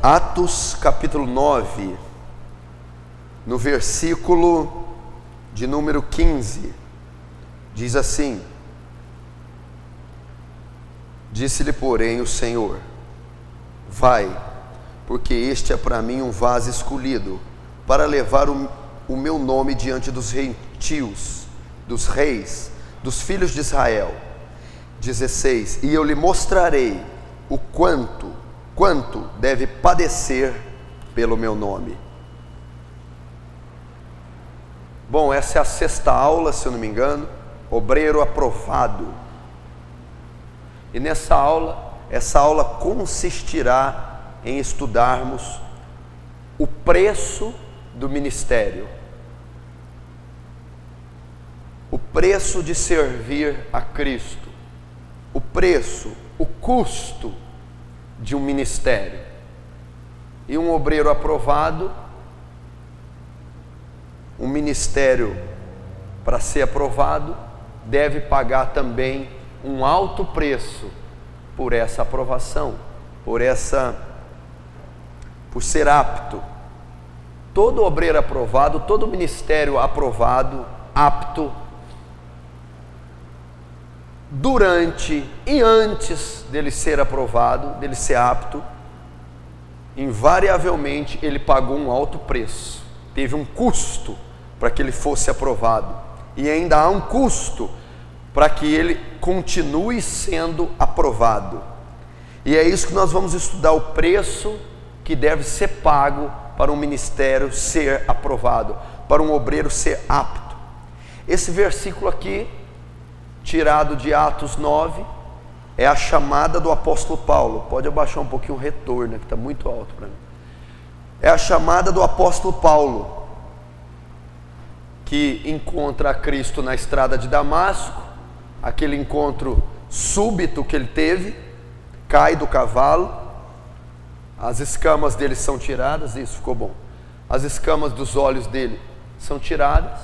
Atos capítulo 9, no versículo de número 15, diz assim: disse-lhe, porém, o Senhor: vai, porque este é para mim um vaso escolhido, para levar o meu nome diante dos gentios, dos reis, dos filhos de Israel. 16: e eu lhe mostrarei o quanto deve padecer pelo meu nome. Bom, essa é a sexta aula, se eu não me engano, obreiro aprovado. E essa aula consistirá em estudarmos o preço do ministério, o preço de servir a Cristo, o preço, o custo de um ministério. E um obreiro aprovado, um ministério, para ser aprovado, deve pagar também um alto preço por essa aprovação, por ser apto. Todo obreiro aprovado, todo ministério aprovado, apto, durante e antes dele ser aprovado, dele ser apto, invariavelmente ele pagou um alto preço, teve um custo para que ele fosse aprovado, e ainda há um custo para que ele continue sendo aprovado. E é isso que nós vamos estudar, o preço que deve ser pago para um ministério ser aprovado, para um obreiro ser apto. Esse versículo aqui, tirado de Atos 9, é a chamada do apóstolo Paulo. Pode abaixar um pouquinho o retorno, que está muito alto para mim. É a chamada do apóstolo Paulo, que encontra a Cristo na estrada de Damasco, aquele encontro súbito que ele teve, cai do cavalo, as escamas dele são tiradas, isso ficou bom, as escamas dos olhos dele são tiradas,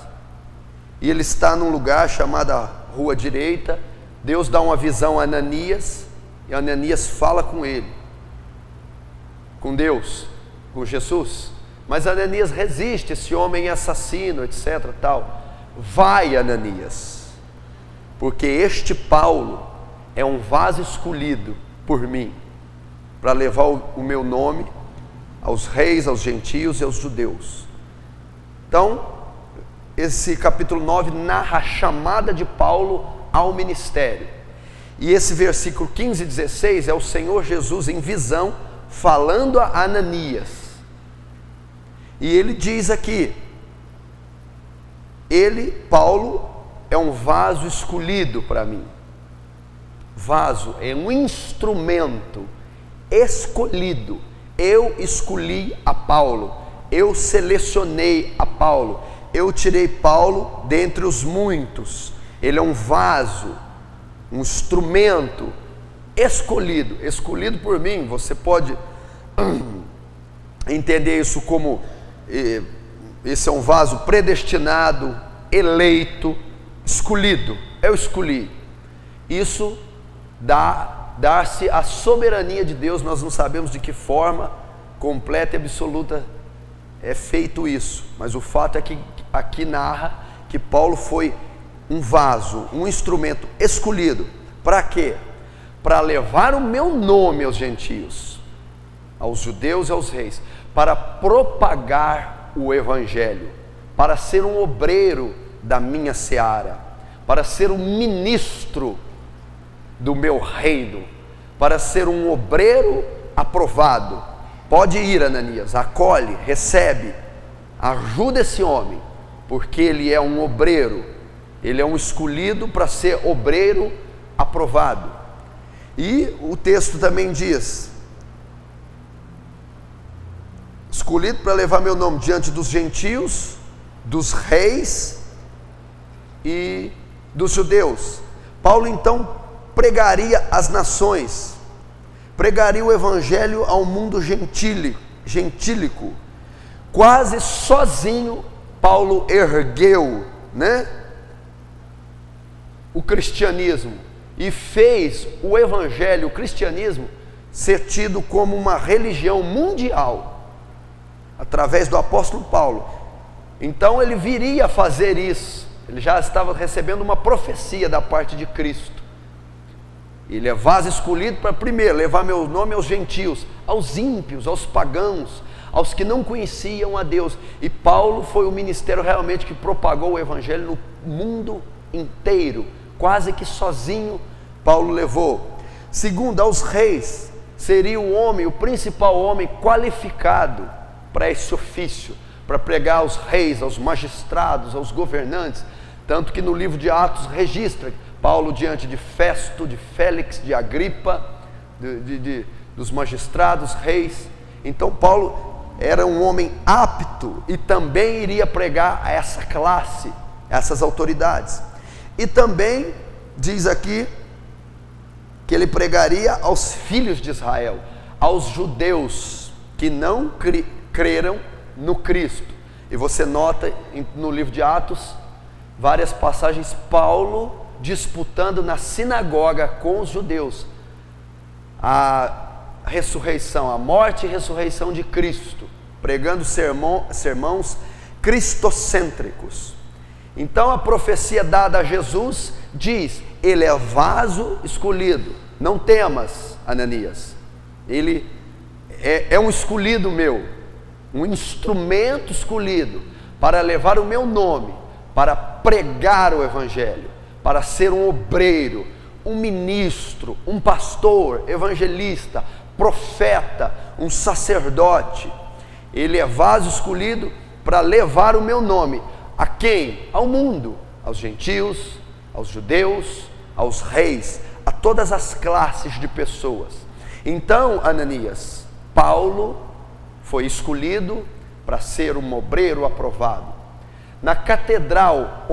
e ele está num lugar chamado Rua Direita. Deus dá uma visão a Ananias, e Ananias fala com ele, com Deus, com Jesus, mas Ananias resiste, esse homem é assassino, etc, tal. Vai, Ananias, porque este Paulo é um vaso escolhido por mim, para levar o meu nome aos reis, aos gentios e aos judeus. Então, esse capítulo 9 narra a chamada de Paulo ao ministério. E esse versículo 15 e 16 é o Senhor Jesus em visão, falando a Ananias. E ele diz aqui, Paulo, é um vaso escolhido para mim. Vaso é um instrumento escolhido. Eu escolhi a Paulo, eu selecionei a Paulo, eu tirei Paulo dentre os muitos. Ele é um vaso, um instrumento escolhido por mim. Você pode entender isso como esse é um vaso predestinado, eleito, escolhido. Eu escolhi. Isso dá-se a soberania de Deus. Nós não sabemos de que forma completa e absoluta é feito isso, mas o fato é que aqui narra que Paulo foi um vaso, um instrumento escolhido. Para quê? Para levar o meu nome aos gentios, aos judeus e aos reis, para propagar o evangelho, para ser um obreiro da minha seara, para ser um ministro do meu reino, para ser um obreiro aprovado. Pode ir, Ananias, acolhe, recebe, ajuda esse homem, porque ele é um obreiro, ele é um escolhido para ser obreiro aprovado. E o texto também diz: escolhido para levar meu nome diante dos gentios, dos reis e dos judeus. Paulo então pregaria às nações, pregaria o evangelho ao mundo gentílico. Quase sozinho Paulo ergueu, o cristianismo, e fez o evangelho, o cristianismo, ser tido como uma religião mundial, através do apóstolo Paulo. Então ele viria a fazer isso, ele já estava recebendo uma profecia da parte de Cristo. Ele é vaso escolhido para primeiro levar meu nome aos gentios, aos ímpios, aos pagãos, aos que não conheciam a Deus. E Paulo foi o ministério realmente que propagou o evangelho no mundo inteiro, quase que sozinho Paulo levou. Segundo, aos reis, seria o homem, o principal homem qualificado para esse ofício, para pregar aos reis, aos magistrados, aos governantes. Tanto que no livro de Atos registra Paulo diante de Festo, de Félix, de Agripa, dos magistrados, reis. Então Paulo era um homem apto e também iria pregar a essa classe, essas autoridades. E também diz aqui que ele pregaria aos filhos de Israel, aos judeus que não creram no Cristo. E você nota no livro de Atos várias passagens, Paulo disputando na sinagoga com os judeus a ressurreição, a morte e ressurreição de Cristo, pregando sermãos cristocêntricos. Então a profecia dada a Jesus diz: ele é vaso escolhido, não temas, Ananias, ele é um escolhido meu, um instrumento escolhido para levar o meu nome, para pregar o evangelho, para ser um obreiro, um ministro, um pastor, evangelista, profeta, um sacerdote. Ele é vaso escolhido para levar o meu nome. A quem? Ao mundo, aos gentios, aos judeus, aos reis, a todas as classes de pessoas. Então, Ananias, Paulo foi escolhido para ser um obreiro aprovado. Na catedral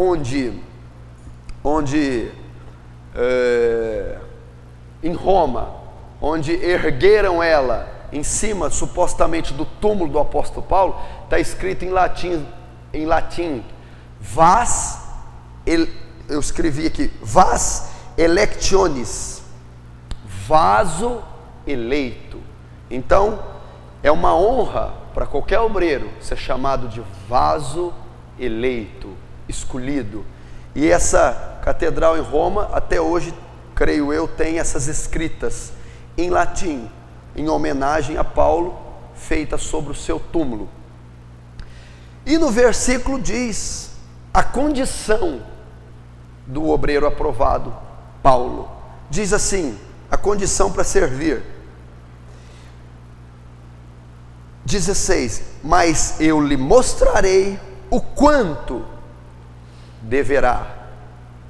em Roma, onde ergueram ela em cima supostamente do túmulo do apóstolo Paulo, está escrito em latim, eu escrevi aqui, vas electionis, vaso eleito. Então é uma honra para qualquer obreiro ser chamado de vaso eleito, escolhido. E essa catedral em Roma, até hoje, creio eu, tem essas escritas em latim, em homenagem a Paulo, feita sobre o seu túmulo. E no versículo diz a condição do obreiro aprovado, Paulo. Diz assim, a condição para servir. 16, mas eu lhe mostrarei o quanto deverá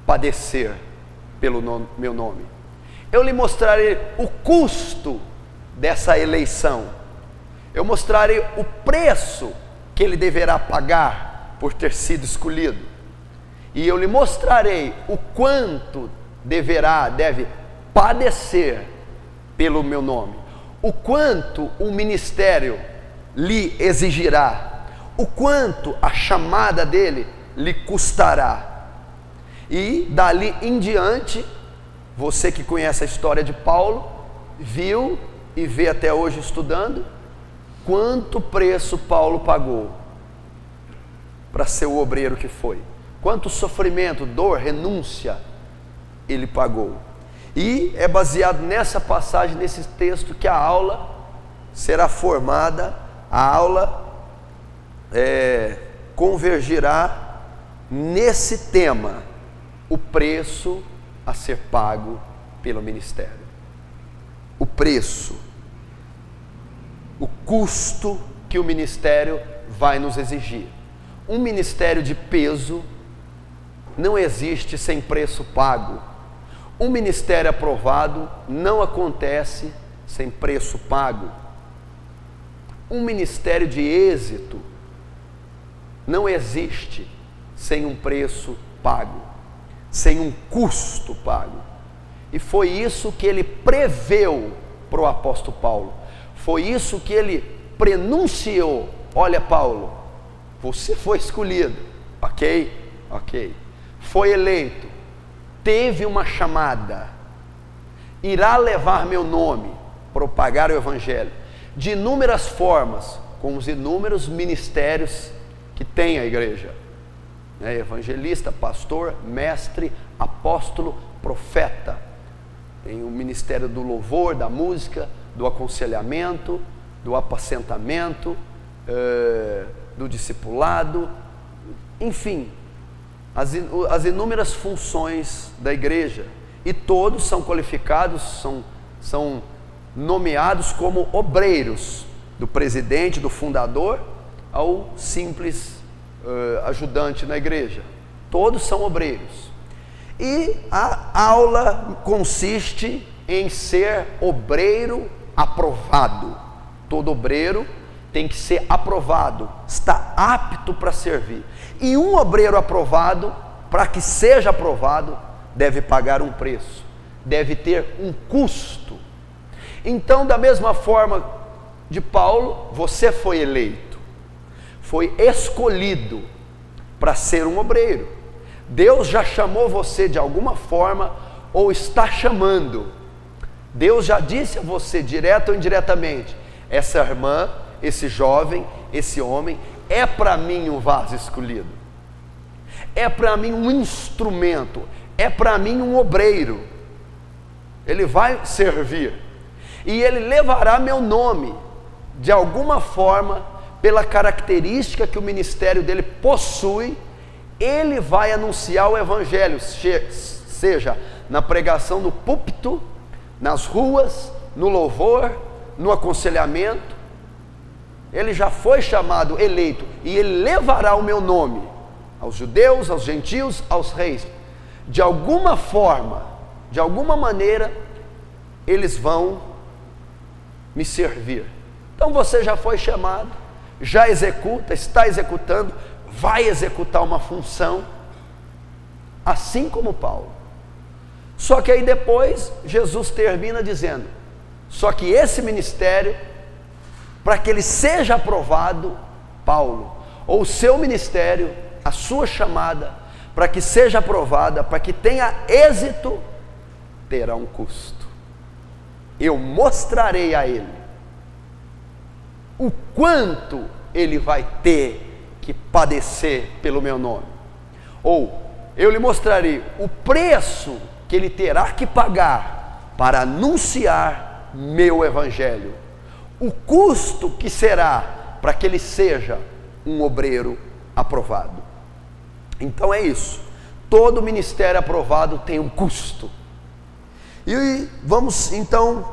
padecer pelo meu nome. Eu lhe mostrarei o custo dessa eleição. Eu mostrarei o preço que ele deverá pagar por ter sido escolhido. E eu lhe mostrarei o quanto deve padecer pelo meu nome. O quanto o ministério lhe exigirá. O quanto a chamada dele lhe custará. E dali em diante, você que conhece a história de Paulo, viu e vê até hoje estudando, quanto preço Paulo pagou para ser o obreiro que foi. Quanto sofrimento, dor, renúncia ele pagou. E é baseado nessa passagem, nesse texto, que a aula será formada, a aula convergirá nesse tema, o preço a ser pago pelo ministério. O preço, o custo que o ministério vai nos exigir. Um ministério de peso não existe sem preço pago. Um ministério aprovado não acontece sem preço pago. Um ministério de êxito não existe sem um preço pago, sem um custo pago. E foi isso que ele preveu para o apóstolo Paulo. Foi isso que ele prenunciou. Olha, Paulo, você foi escolhido, ok, foi eleito, teve uma chamada, irá levar meu nome para propagar o Evangelho de inúmeras formas, com os inúmeros ministérios que tem a igreja, evangelista, pastor, mestre, apóstolo, profeta. Tem o ministério do louvor, da música, do aconselhamento, do apacentamento, do discipulado, enfim, as inúmeras funções da igreja, e todos são qualificados, são nomeados como obreiros, do presidente, do fundador, ao simples ajudante na igreja. Todos são obreiros. E a aula consiste em ser obreiro aprovado. Todo obreiro tem que ser aprovado, está apto para servir. E um obreiro aprovado, para que seja aprovado, deve pagar um preço, deve ter um custo. Então, da mesma forma de Paulo, você foi eleito, foi escolhido para ser um obreiro. Deus já chamou você de alguma forma, ou está chamando. Deus já disse a você, direto ou indiretamente: essa irmã, esse jovem, esse homem, é para mim um vaso escolhido, é para mim um instrumento, é para mim um obreiro. Ele vai servir, e ele levará meu nome, de alguma forma, pela característica que o ministério dele possui. Ele vai anunciar o Evangelho, seja na pregação no púlpito, nas ruas, no louvor, no aconselhamento. Ele já foi chamado, eleito, e ele levará o meu nome aos judeus, aos gentios, aos reis. De alguma forma, de alguma maneira, eles vão me servir. Então você já foi chamado, já executa, está executando, vai executar uma função, assim como Paulo. Só que aí depois Jesus termina dizendo: só que esse ministério, para que ele seja aprovado, Paulo, ou o seu ministério, a sua chamada, para que seja aprovada, para que tenha êxito, terá um custo. Eu mostrarei a ele o quanto ele vai ter que padecer pelo meu nome, ou eu lhe mostrarei o preço que ele terá que pagar para anunciar meu Evangelho, o custo que será para que ele seja um obreiro aprovado. Então é isso, todo ministério aprovado tem um custo. E vamos então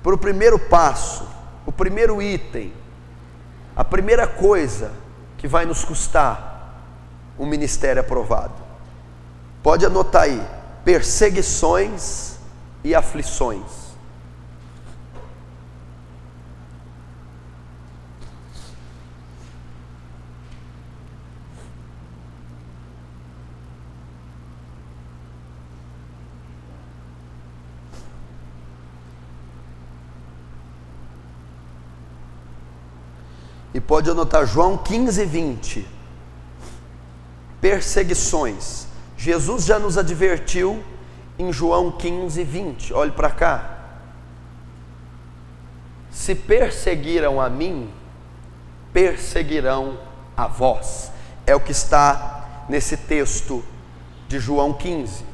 para o primeiro passo, o primeiro item, a primeira coisa que vai nos custar um ministério aprovado. Pode anotar aí: perseguições e aflições. E pode anotar João 15, 20. Perseguições. Jesus já nos advertiu em João 15, 20. Olhe para cá. Se perseguiram a mim, perseguirão a vós. É o que está nesse texto de João 15.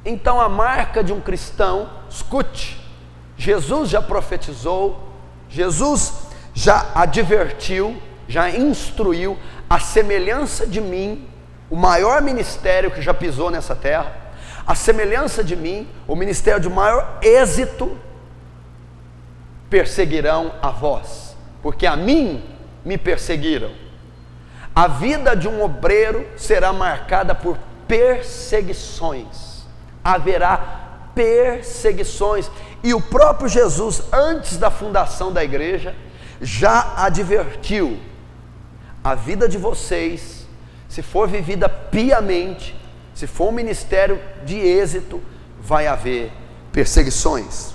Então a marca de um cristão, escute, Jesus já profetizou, Jesus já advertiu, já instruiu, a semelhança de mim, o maior ministério que já pisou nessa terra, a semelhança de mim, o ministério de maior êxito, perseguirão a vós, porque a mim me perseguiram. A vida de um obreiro será marcada por perseguições, haverá perseguições, e o próprio Jesus, antes da fundação da igreja, já advertiu: a vida de vocês, se for vivida piamente, se for um ministério de êxito, vai haver perseguições.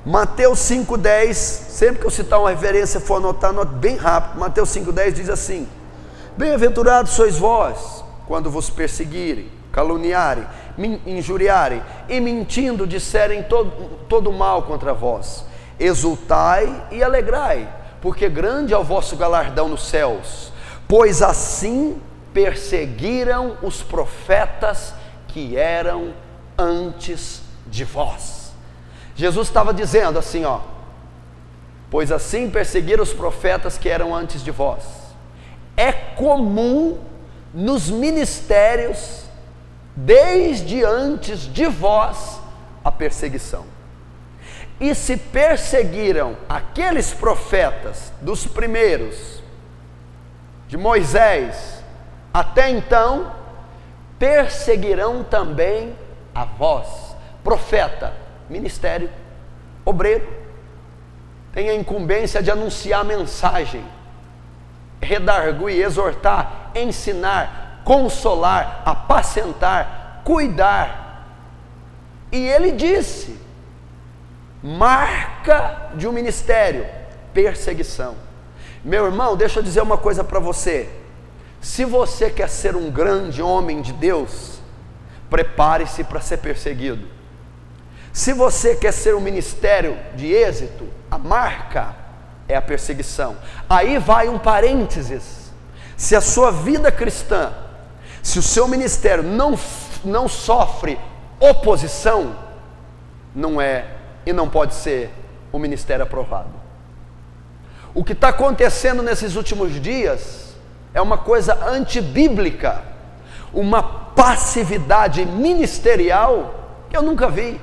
Mateus 5,10, sempre que eu citar uma referência, for anotar, anote bem rápido. Mateus 5,10 diz assim: bem-aventurados sois vós, quando vos perseguirem, caluniarem, injuriarem, e mentindo disserem todo mal contra vós. Exultai e alegrai, porque grande é o vosso galardão nos céus, pois assim perseguiram os profetas que eram antes de vós. Jesus estava dizendo assim, pois assim perseguiram os profetas que eram antes de vós. É comum nos ministérios, desde antes de vós, a perseguição. E se perseguiram aqueles profetas dos primeiros, de Moisés até então, perseguirão também a vós. Profeta, ministério, obreiro, tem a incumbência de anunciar a mensagem, redarguir, exortar, ensinar, consolar, apacentar, cuidar. E ele disse, marca de um ministério, perseguição. Meu irmão, deixa eu dizer uma coisa para você. Se você quer ser um grande homem de Deus, prepare-se para ser perseguido. Se você quer ser um ministério de êxito, a marca é a perseguição. Aí vai um parênteses. Se a sua vida cristã, se o seu ministério não sofre oposição, não é e não pode ser um ministério aprovado. O que está acontecendo nesses últimos dias é uma coisa antibíblica, uma passividade ministerial que eu nunca vi.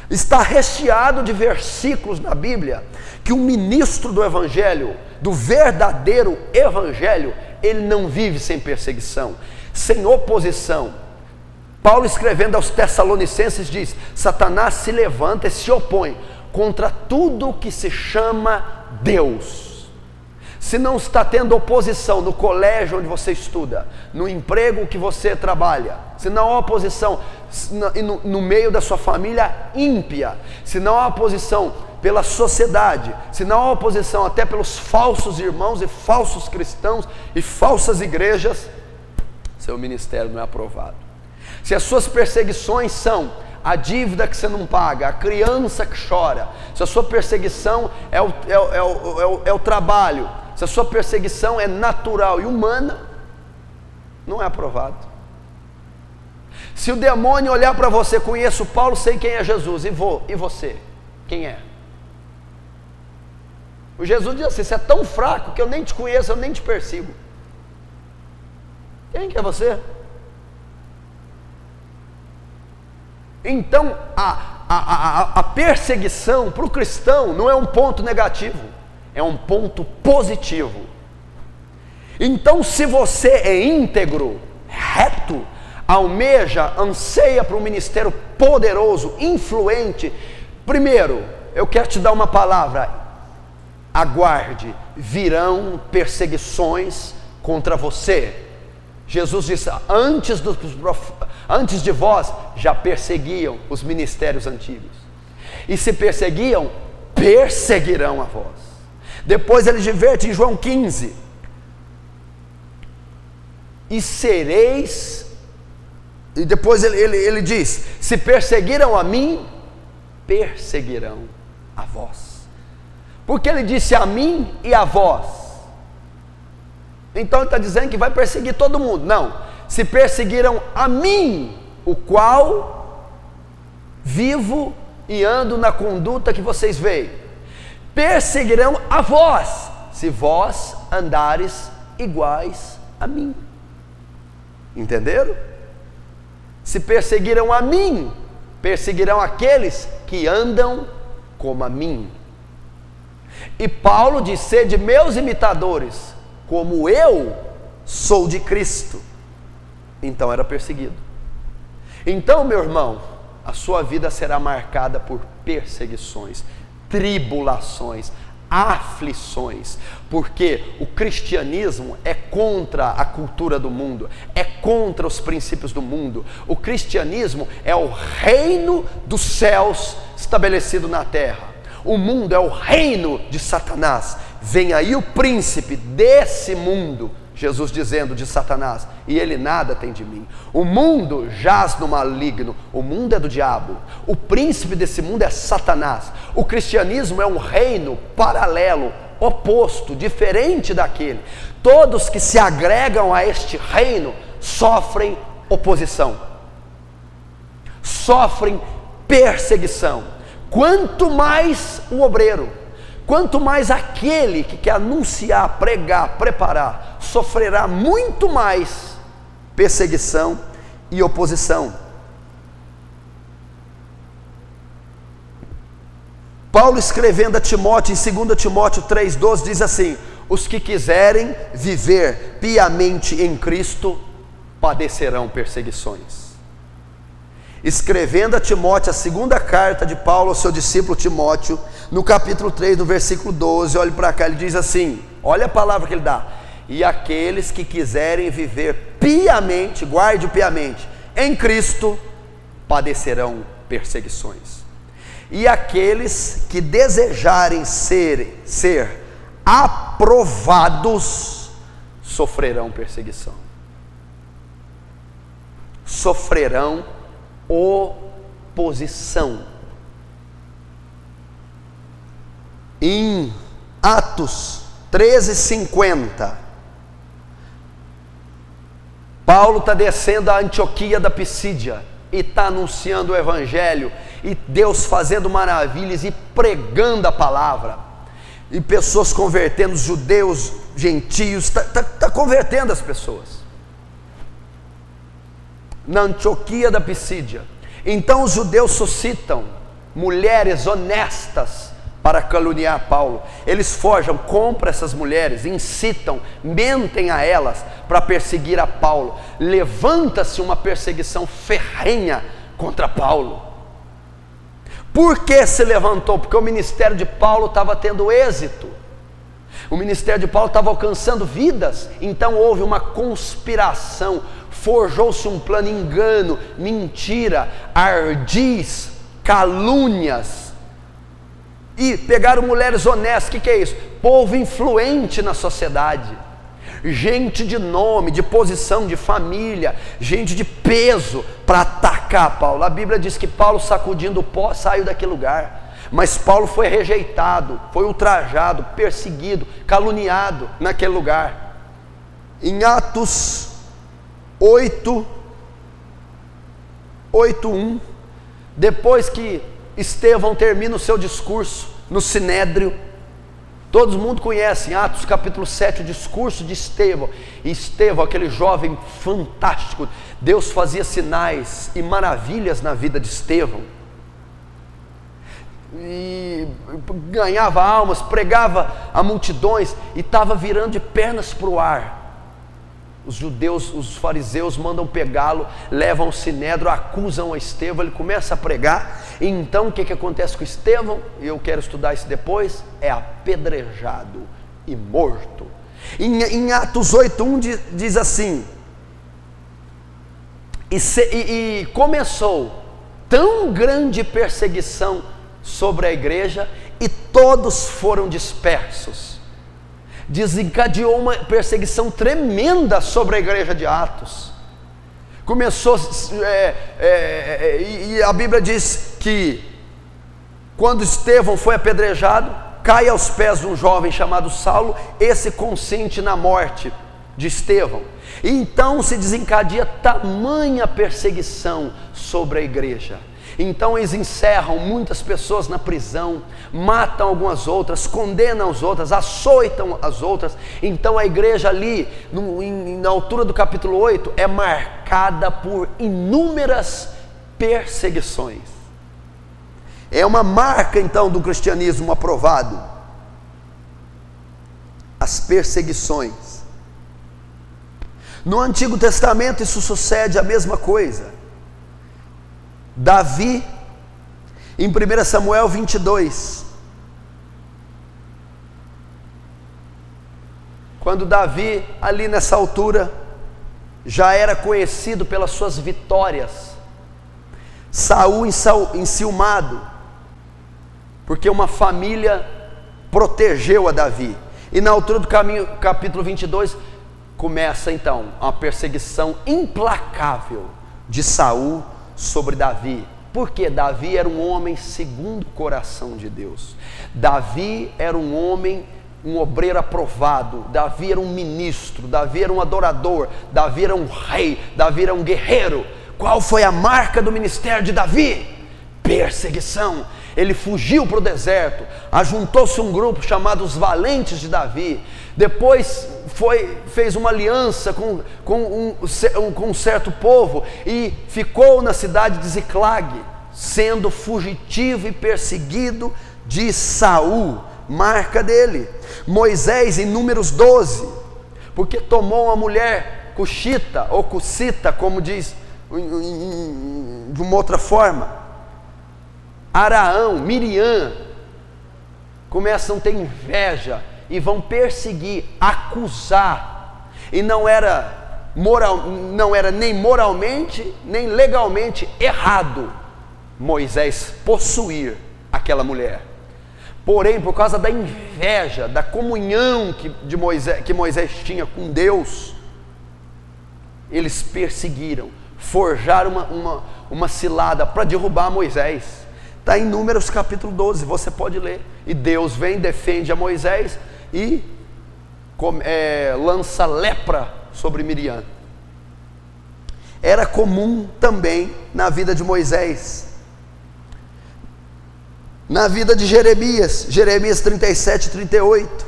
Está recheado de versículos na Bíblia que um ministro do Evangelho, do verdadeiro Evangelho, ele não vive sem perseguição, sem oposição. Paulo, escrevendo aos Tessalonicenses, diz: Satanás se levanta e se opõe contra tudo que se chama Deus. Se não está tendo oposição no colégio onde você estuda, no emprego que você trabalha, se não há oposição no meio da sua família ímpia, se não há oposição pela sociedade, se não há oposição até pelos falsos irmãos e falsos cristãos e falsas igrejas, seu ministério não é aprovado. Se as suas perseguições são a dívida que você não paga, a criança que chora, se a sua perseguição é o trabalho, se a sua perseguição é natural e humana, não é aprovado. Se o demônio olhar para você, conheço Paulo, sei quem é Jesus, e você, quem é? O Jesus diz assim: você é tão fraco que eu nem te conheço, eu nem te persigo. Quem que é você? Então a perseguição para o cristão não é um ponto negativo, é um ponto positivo. Então, se você é íntegro, reto, almeja, anseia para um ministério poderoso, influente, primeiro, eu quero te dar uma palavra: aguarde, virão perseguições contra você. Jesus disse: antes de vós já perseguiam os ministérios antigos, e se perseguiam, perseguirão a vós. Depois ele diverte em João 15: e sereis, e depois ele diz: se perseguiram a mim, perseguirão a vós. Porque ele disse a mim e a vós, então ele está dizendo que vai perseguir todo mundo. Não, se perseguiram a mim, o qual vivo e ando na conduta que vocês veem, perseguirão a vós, se vós andares iguais a mim. Entenderam? Se perseguiram a mim, perseguirão aqueles que andam como a mim. E Paulo diz: sede meus imitadores, como eu sou de Cristo. Então era perseguido. Então, meu irmão, a sua vida será marcada por perseguições, tribulações, aflições, porque o cristianismo é contra a cultura do mundo, é contra os princípios do mundo. O cristianismo é o reino dos céus estabelecido na terra. O mundo é o reino de Satanás. Vem aí o príncipe desse mundo, Jesus dizendo de Satanás: e ele nada tem de mim. O mundo jaz no maligno, o mundo é do diabo, o príncipe desse mundo é Satanás. O cristianismo é um reino paralelo, oposto, diferente daquele. Todos que se agregam a este reino sofrem oposição, sofrem perseguição. Quanto mais o obreiro, quanto mais aquele que quer anunciar, pregar, preparar, sofrerá muito mais perseguição e oposição. Paulo, escrevendo a Timóteo, em 2 Timóteo 3,12, diz assim: os que quiserem viver piamente em Cristo padecerão perseguições. Escrevendo a Timóteo, a segunda carta de Paulo ao seu discípulo Timóteo, no capítulo 3, no versículo 12, olhe para cá, ele diz assim, olha a palavra que ele dá: e aqueles que quiserem viver piamente, guarde o piamente, em Cristo, padecerão perseguições. E aqueles que desejarem ser aprovados, sofrerão perseguição, sofrerão oposição. Em Atos 13:50, Paulo está descendo a Antioquia da Pisídia e está anunciando o Evangelho, e Deus fazendo maravilhas e pregando a palavra, e pessoas convertendo, os judeus, gentios, está convertendo as pessoas na Antioquia da Pisídia. Então os judeus suscitam mulheres honestas para caluniar Paulo. Eles forjam, compram essas mulheres, incitam, mentem a elas para perseguir a Paulo. Levanta-se uma perseguição ferrenha contra Paulo. Por que se levantou? Porque o ministério de Paulo estava tendo êxito, o ministério de Paulo estava alcançando vidas. Então houve uma conspiração, forjou-se um plano, engano, mentira, ardis, calúnias, e pegaram mulheres honestas. O que é isso? Povo influente na sociedade, gente de nome, de posição, de família, gente de peso, para atacar Paulo. A Bíblia diz que Paulo, sacudindo o pó, saiu daquele lugar. Mas Paulo foi rejeitado, foi ultrajado, perseguido, caluniado naquele lugar. Em Atos 8:1, depois que Estevão termina o seu discurso no Sinédrio, todo mundo conhece, em Atos capítulo 7, o discurso de Estevão. E Estevão, aquele jovem fantástico, Deus fazia sinais e maravilhas na vida de Estevão, e ganhava almas, pregava a multidões, e estava virando de pernas para o ar. Os judeus, os fariseus mandam pegá-lo, levam o sinédrio, acusam a Estevão, ele começa a pregar. E então o que acontece com Estevão? E eu quero estudar isso depois. É apedrejado e morto. Em Atos 8:1 diz assim: e começou tão grande perseguição sobre a igreja, e todos foram dispersos. Desencadeou uma perseguição tremenda sobre a igreja de Atos. Começou, e a Bíblia diz que quando Estevão foi apedrejado, cai aos pés de um jovem chamado Saulo. Esse consente na morte de Estevão. E então se desencadeia tamanha perseguição sobre a igreja. Então eles encerram muitas pessoas na prisão, matam algumas outras, condenam as outras, açoitam as outras. Então a igreja ali, na altura do capítulo 8, é marcada por inúmeras perseguições. É uma marca então do cristianismo aprovado, as perseguições. No Antigo Testamento isso sucede a mesma coisa. Davi, em 1 Samuel 22, quando Davi, ali nessa altura, já era conhecido pelas suas vitórias, Saul enciumado, porque uma família protegeu a Davi, e na altura do caminho, capítulo 22, começa então uma perseguição implacável de Saul sobre Davi. Porque Davi era um homem segundo o coração de Deus. Davi era um homem, um obreiro aprovado. Davi era um ministro. Davi era um adorador. Davi era um rei. Davi era um guerreiro. Qual foi a marca do ministério de Davi? Perseguição. Ele fugiu para o deserto. Ajuntou-se um grupo chamado os Valentes de Davi. Depois fez uma aliança com um certo povo e ficou na cidade de Ziclag, sendo fugitivo e perseguido de Saul, marca dele. Moisés em Números 12, porque tomou uma mulher cuxita ou cucita, como diz de uma outra forma. Araão, Miriam começam a ter inveja e vão perseguir, acusar. E não era nem moralmente, nem legalmente errado Moisés possuir aquela mulher. Porém, por causa da inveja, da comunhão que Moisés tinha com Deus, eles perseguiram, forjaram uma cilada para derrubar Moisés. Está em Números capítulo 12, você pode ler. E Deus vem, defende a Moisés e lança lepra sobre Miriam. Era comum também na vida de Moisés, na vida de Jeremias, Jeremias 37, 38,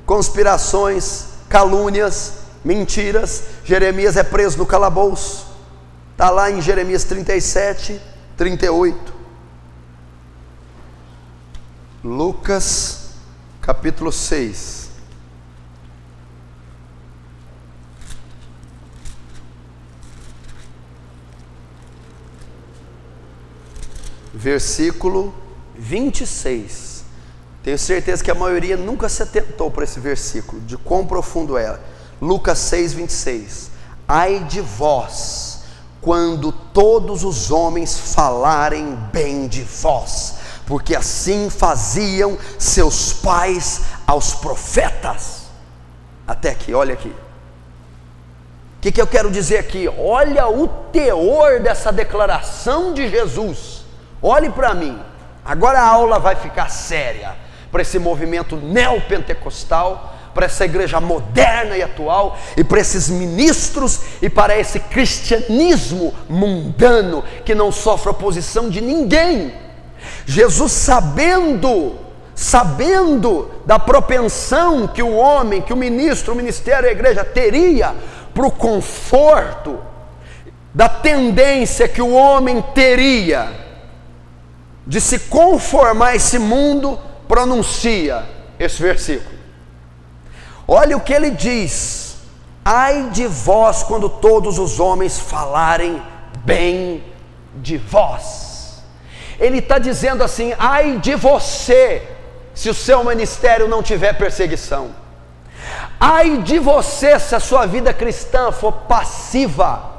conspirações, calúnias, mentiras. Jeremias é preso no calabouço, está lá em Jeremias 37, 38. Lucas capítulo 6, versículo 26. Tenho certeza que a maioria nunca se atentou para esse versículo, de quão profundo é. Lucas 6, 26. Ai de vós, quando todos os homens falarem bem de vós, porque assim faziam seus pais aos profetas. Até aqui, olha aqui. O que eu quero dizer aqui? Olha o teor dessa declaração de Jesus. Olhe para mim. Agora a aula vai ficar séria para esse movimento neopentecostal, para essa igreja moderna e atual, e para esses ministros, e para esse cristianismo mundano que não sofre oposição de ninguém. Jesus, sabendo da propensão que o homem, que o ministro, o ministério, a igreja teria para o conforto, da tendência que o homem teria de se conformar a esse mundo, pronuncia esse versículo. Olha o que ele diz: ai de vós quando todos os homens falarem bem de vós. Ele está dizendo assim: ai de você se o seu ministério não tiver perseguição. Ai de você se a sua vida cristã for passiva.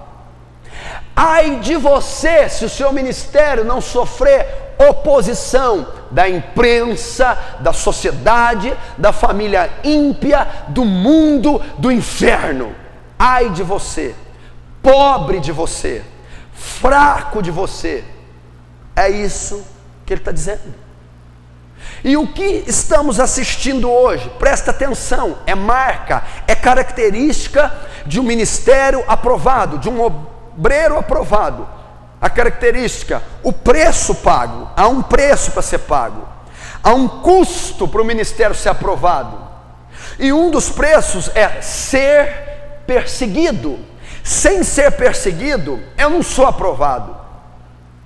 Ai de você se o seu ministério não sofrer oposição da imprensa, da sociedade, da família ímpia, do mundo, do inferno. Ai de você, pobre de você, fraco de você. É isso que ele está dizendo. E o que estamos assistindo hoje, presta atenção, é marca, é característica de um ministério aprovado, de um obreiro aprovado. A característica, o preço pago. Há um preço para ser pago, há um custo para o ministério ser aprovado, e um dos preços é ser perseguido. Sem ser perseguido, eu não sou aprovado.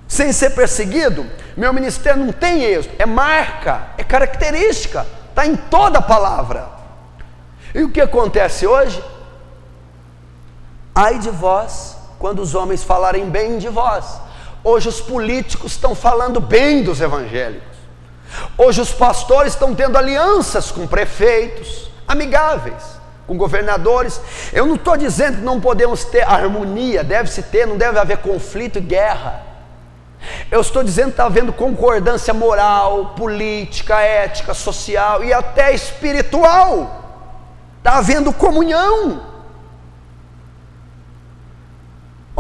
Sem ser perseguido, meu ministério não tem êxito. É marca, é característica, está em toda a palavra. E o que acontece hoje? Ai de vós quando os homens falarem bem de vós. Hoje os políticos estão falando bem dos evangélicos. Hoje os pastores estão tendo alianças com prefeitos, amigáveis, com governadores. Eu não estou dizendo que não podemos ter harmonia, deve-se ter, não deve haver conflito e guerra. Eu estou dizendo que está havendo concordância moral, política, ética, social e até espiritual. Está havendo comunhão.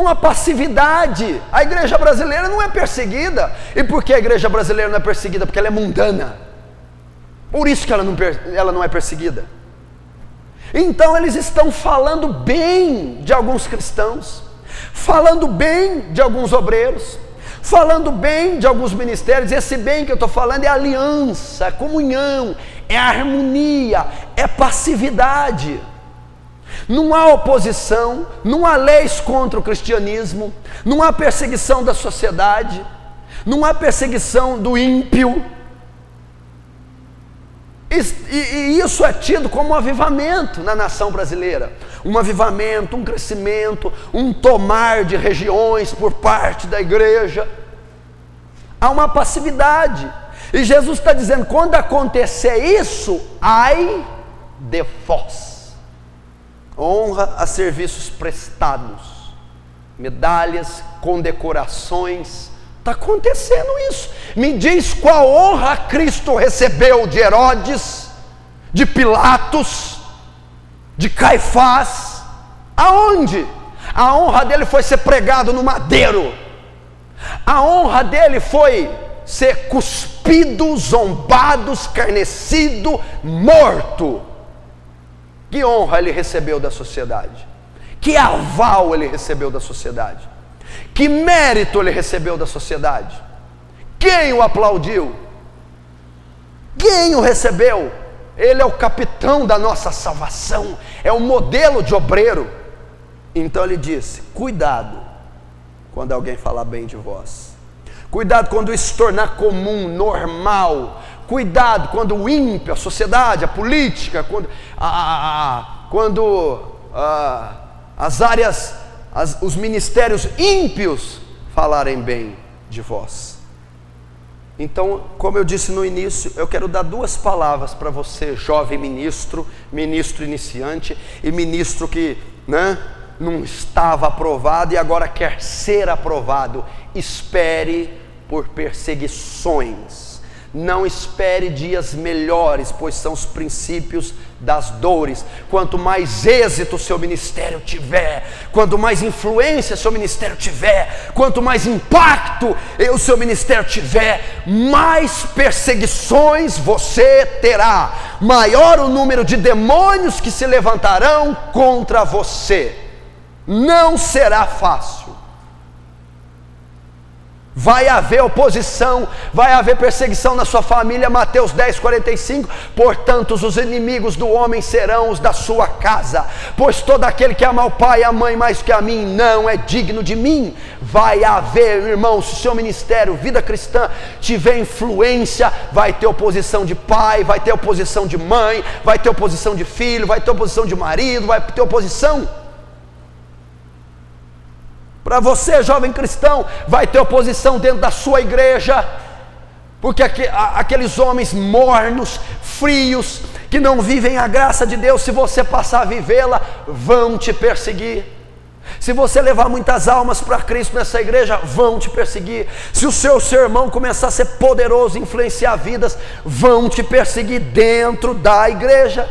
uma passividade. A igreja brasileira não é perseguida. E por que a igreja brasileira não é perseguida? Porque ela é mundana. Por isso que ela não é perseguida. Então eles estão falando bem de alguns cristãos, falando bem de alguns obreiros, falando bem de alguns ministérios. Esse bem que eu estou falando é aliança, é comunhão, é harmonia, é passividade. Não há oposição, não há leis contra o cristianismo, não há perseguição da sociedade, não há perseguição do ímpio. E isso é tido como um avivamento na nação brasileira, um avivamento, um crescimento, um tomar de regiões por parte da igreja. Há uma passividade, e Jesus está dizendo: quando acontecer isso, ai de vós. Honra a serviços prestados, medalhas, condecorações. Está acontecendo isso. Me diz qual honra Cristo recebeu de Herodes, de Pilatos, de Caifás. Aonde? A honra dele foi ser pregado no madeiro. A honra dele foi ser cuspido, zombado, escarnecido, morto. Que honra ele recebeu da sociedade? Que aval ele recebeu da sociedade? Que mérito ele recebeu da sociedade? Quem o aplaudiu? Quem o recebeu? Ele é o capitão da nossa salvação, é o modelo de obreiro. Então ele disse: cuidado quando alguém falar bem de vós, cuidado quando isso se tornar comum, normal, cuidado quando o ímpio, a sociedade, a política, quando as áreas, os ministérios ímpios falarem bem de vós. Então, como eu disse no início, eu quero dar duas palavras para você, jovem ministro, ministro iniciante e ministro que não estava aprovado e agora quer ser aprovado. Espere por perseguições. Não espere dias melhores, pois são os princípios das dores. Quanto mais êxito o seu ministério tiver, quanto mais influência o seu ministério tiver, quanto mais impacto o seu ministério tiver, mais perseguições você terá, maior o número de demônios que se levantarão contra você. Não será fácil. Vai haver oposição, vai haver perseguição na sua família. Mateus 10:45. Portanto, os inimigos do homem serão os da sua casa, pois todo aquele que ama o pai e a mãe mais que a mim não é digno de mim. Vai haver, irmão, se o seu ministério, vida cristã, tiver influência, vai ter oposição de pai, vai ter oposição de mãe, vai ter oposição de filho, vai ter oposição de marido, vai ter oposição. Para você, jovem cristão, vai ter oposição dentro da sua igreja, porque aqueles homens mornos, frios, que não vivem a graça de Deus, se você passar a vivê-la, vão te perseguir. Se você levar muitas almas para Cristo nessa igreja, vão te perseguir. Se o seu sermão começar a ser poderoso, influenciar vidas, vão te perseguir dentro da igreja.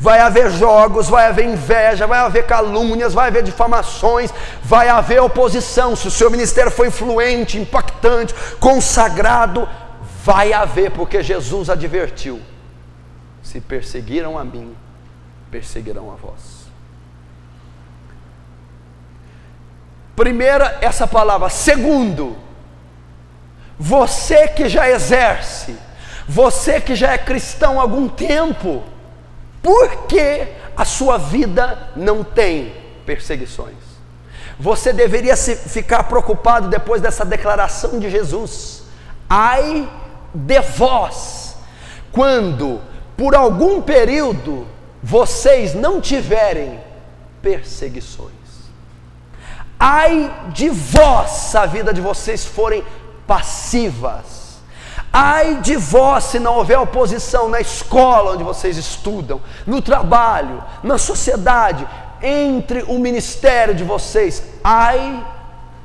Vai haver jogos, vai haver inveja, vai haver calúnias, vai haver difamações, vai haver oposição. Se o seu ministério for influente, impactante, consagrado, vai haver, porque Jesus advertiu: se perseguiram a mim, perseguirão a vós. Primeira, essa palavra. Segundo, você que já exerce, você que já é cristão há algum tempo, por que a sua vida não tem perseguições? Você deveria ficar preocupado depois dessa declaração de Jesus: ai de vós, quando por algum período vocês não tiverem perseguições. Ai de vós se a vida de vocês forem passivas. Ai de vós se não houver oposição na escola onde vocês estudam, no trabalho, na sociedade, entre o ministério de vocês. Ai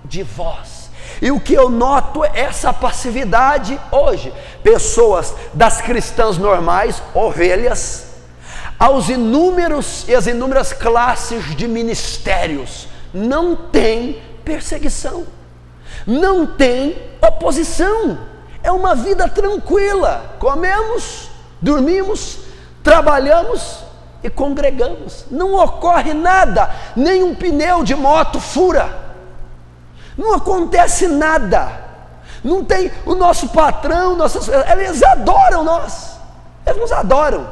de vós. E o que eu noto é essa passividade hoje. Pessoas das cristãs normais, ovelhas, aos inúmeros e as inúmeras classes de ministérios, não tem perseguição, não tem oposição. É uma vida tranquila. Comemos, dormimos, trabalhamos e congregamos. Não ocorre nada, nem um pneu de moto fura. Não acontece nada. Não tem o nosso patrão, eles adoram nós. Eles nos adoram.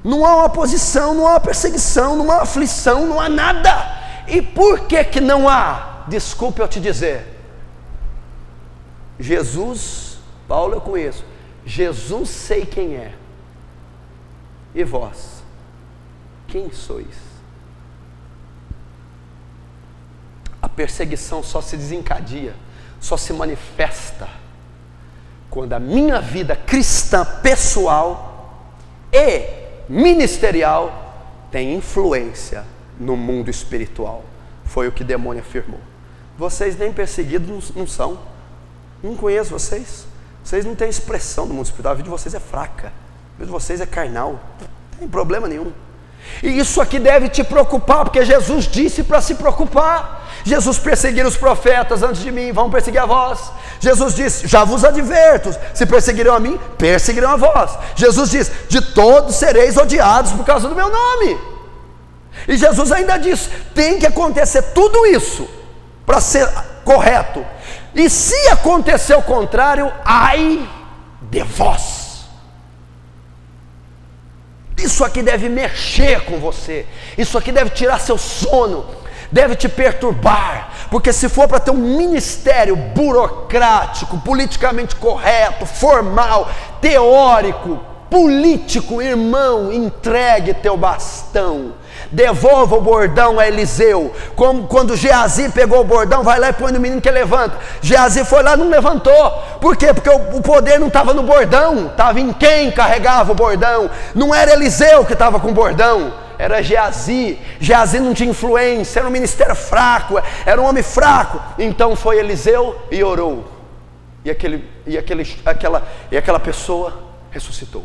Não há uma oposição, não há uma perseguição, não há aflição, não há nada. E por que não há? Desculpe eu te dizer. Jesus, Paulo eu conheço, Jesus sei quem é. E vós, quem sois? A perseguição só se desencadeia, só se manifesta quando a minha vida cristã pessoal e ministerial tem influência no mundo espiritual. Foi o que o demônio afirmou. Vocês nem perseguidos não são. Não conheço vocês. Vocês não têm expressão no mundo espiritual. A vida de vocês é fraca. A vida de vocês é carnal. Não tem problema nenhum. E isso aqui deve te preocupar, porque Jesus disse para se preocupar. Jesus perseguiu os profetas antes de mim, vão perseguir a vós. Jesus disse, já vos adverto, se perseguirão a mim, perseguirão a vós. Jesus disse, de todos sereis odiados por causa do meu nome. E Jesus ainda disse, tem que acontecer tudo isso para ser correto. E se acontecer o contrário, ai de vós. Isso aqui deve mexer com você. Isso aqui deve tirar seu sono, deve te perturbar. Porque se for para ter um ministério burocrático, politicamente correto, formal, teórico, político, irmão, entregue teu bastão. Devolva o bordão a Eliseu. Como quando Geazi pegou o bordão, vai lá e põe no menino que levanta. Geazi foi lá e não levantou. Por quê? Porque o poder não estava no bordão, estava em quem carregava o bordão. Não era Eliseu que estava com o bordão, era Geazi. Geazi não tinha influência, era um ministério fraco, era um homem fraco. Então foi Eliseu e orou. E aquela pessoa ressuscitou.